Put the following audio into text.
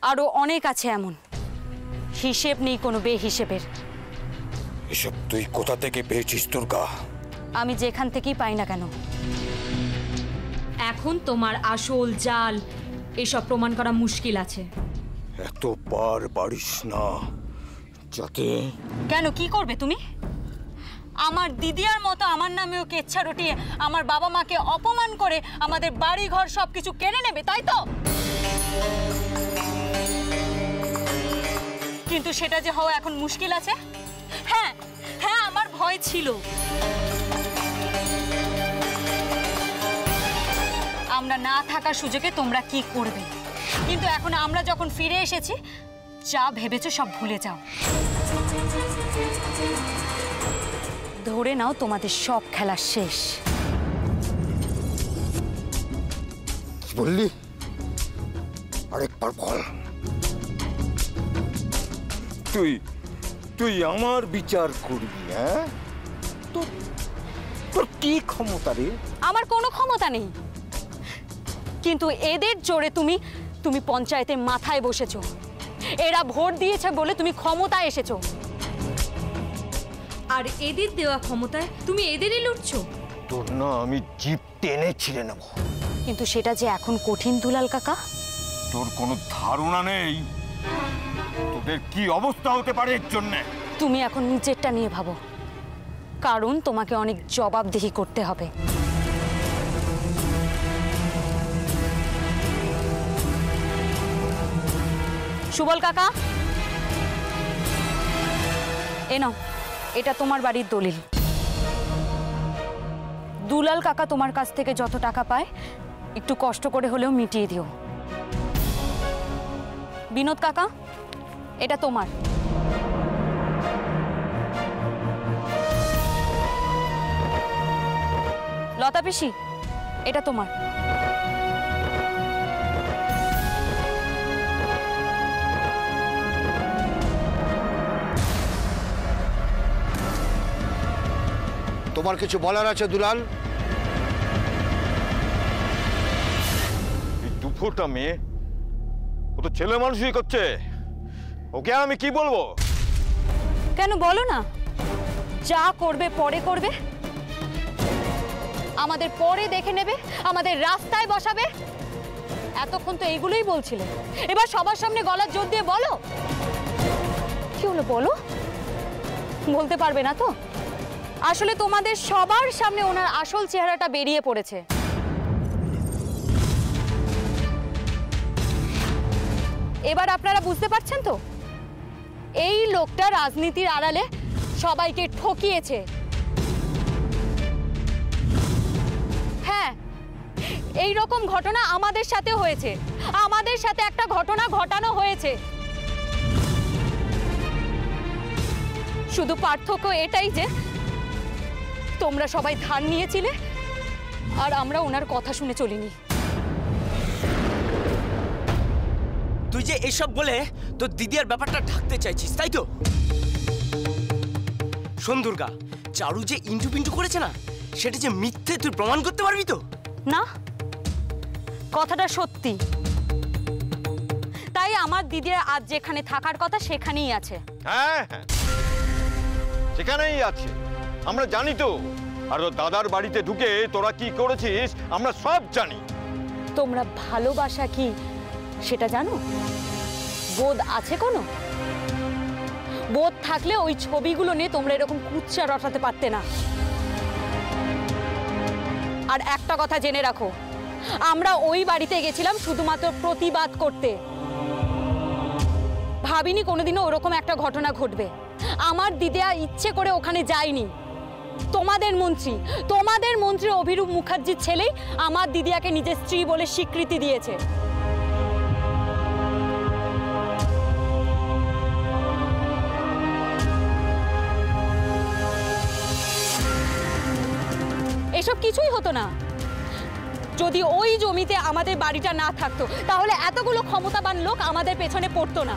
আরো অনেক আছে এমন, হিসেব নেই কোনো বেহিসেবের। এসব তুই কোথা থেকে পেয়েছিস দুর্গা? আমি যেখান থেকেই পাই না কেন। এখন তোমার আসল জাল এসব প্রমাণ করা মুশকিল আছে। এত বার বাড়িস না যাতে। কেন, কি করবে তুমি? আমার দিদিয়ার মতো আমার নামেও কেচ্ছা রটিয়ে আমার বাবা মাকে অপমান করে আমাদের বাড়ি ঘর সবকিছু কেড়ে নেবে, তাই তো? কিন্তু সেটা যে হওয়া এখন মুশকিল আছে। হ্যাঁ হ্যাঁ, আমার ভয় ছিল। আমরা না থাকার সুযোগে তোমরা কি করবে, কিন্তু এখন আমরা যখন ফিরে এসেছি, যা ভেবেছো সব ভুলে যাও। ধরে নাও তোমাদের সব খেলা শেষ। কি বললি? আরেকবার বল। তুই তুই আমার বিচার করবি? হ্যাঁ, তোর কি ক্ষমতা রে? আমার কোনো ক্ষমতা নেই, কিন্তু এদের জোরে তুমি তুমি পঞ্চায়েতে মাথায় বসেছো। এরা ভোট দিয়েছে বলে তুমি ক্ষমতায় এসেছো। আর এদের দেওয়া ক্ষমতায় তুমি এদেরই লুটছো। তোর না আমি জিভ টেনে ছিঁড়ে নেব। কিন্তু সেটা যে এখন কঠিন দুলাল কাকা। তোর কোনো ধারণা নেই তোদের কি অবস্থা হতে পারে এর জন্য। তুমি এখন নিজেরটা নিয়ে ভাবো, কারণ তোমাকে অনেক জবাবদিহি করতে হবে। সুবল কাকা, এ নাও, এটা তোমার বাড়ির দলিল। দুলাল কাকা তোমার কাছ থেকে যত টাকা পায় একটু কষ্ট করে হলেও মিটিয়ে দিও। বিনোদ কাকা, এটা তোমার। লতা পিসি, এটা তোমার। তোমার কিছু বলার আছে দুলাল? এই দুফোটা মেয়ে, ও তো ছেলে মানুষই করছে, ওকে আমি কি বলবো? কেন বলো না, যা করবে পরে করবে। আমাদের পরে দেখে নেবে, আমাদের রাস্তায় বসাবে। এতক্ষণ তো এইগুলোই বলছিলে, এবার সবার সামনে গলার জোর দিয়ে বলো। কি হলো বলো? বলতে পারবে না তো? আসলে তোমাদের সবার সামনে ওনার আসল চেহারাটা বেরিয়ে পড়েছে। এবার আপনারা বুঝতে পারছেন তো, এই লোকটা রাজনীতির আড়ালে সবাইকে ঠকিয়েছে। হ্যাঁ, এই রকম ঘটনা আমাদের সাথে হয়েছে, আমাদের সাথে একটা ঘটনা ঘটানো হয়েছে। শুধু পার্থক্য এটাই যে তোমরা সবাই ধার নিয়েছিলে আর আমরা ওনার কথা শুনে চলিনি। তুই যে এসব বলে তোর দিদির ব্যাপারটা ঢাকতে চাইছিস, তাই তো? শোন দুর্গা, চারু যে ইন্টু পিন্টু করেছে না, সেটা যে মিথ্যে তুই প্রমাণ করতে পারবি তো? না, কথাটা সত্যি। তাই আমার দিদি আজ যেখানে থাকার কথা সেখানেই আছে। হ্যাঁ হ্যাঁ, সেখানেই আছে, আমরা জানি তো। আর দাদার বাড়িতে ঢুকে তোরা কি করেছিস আমরা সব জানি। তোমরা ভালোবাসা কি সেটা জানো? বোধ আছে কোনো? বোধ থাকলে ওই ছবিগুলো নিয়ে তোমরা এরকম কুৎসা রটাতে পারতে না। আর একটা কথা জেনে রাখো, আমরা ওই বাড়িতে গেছিলাম শুধুমাত্র প্রতিবাদ করতে। ভাবিনি কোনোদিনও ওরকম একটা ঘটনা ঘটবে। আমার দিদিয়া ইচ্ছে করে ওখানে যায়নি। তোমাদের মন্ত্রী অভিরূপ মুখার্জির ছেলেই আমার দিদিয়াকে নিজের স্ত্রী বলে স্বীকৃতি দিয়েছে। এসব কিছুই হতো না যদি ওই জমিতে আমাদের বাড়িটা না থাকতো, তাহলে এতগুলো ক্ষমতাবান লোক আমাদের পেছনে পড়তো না।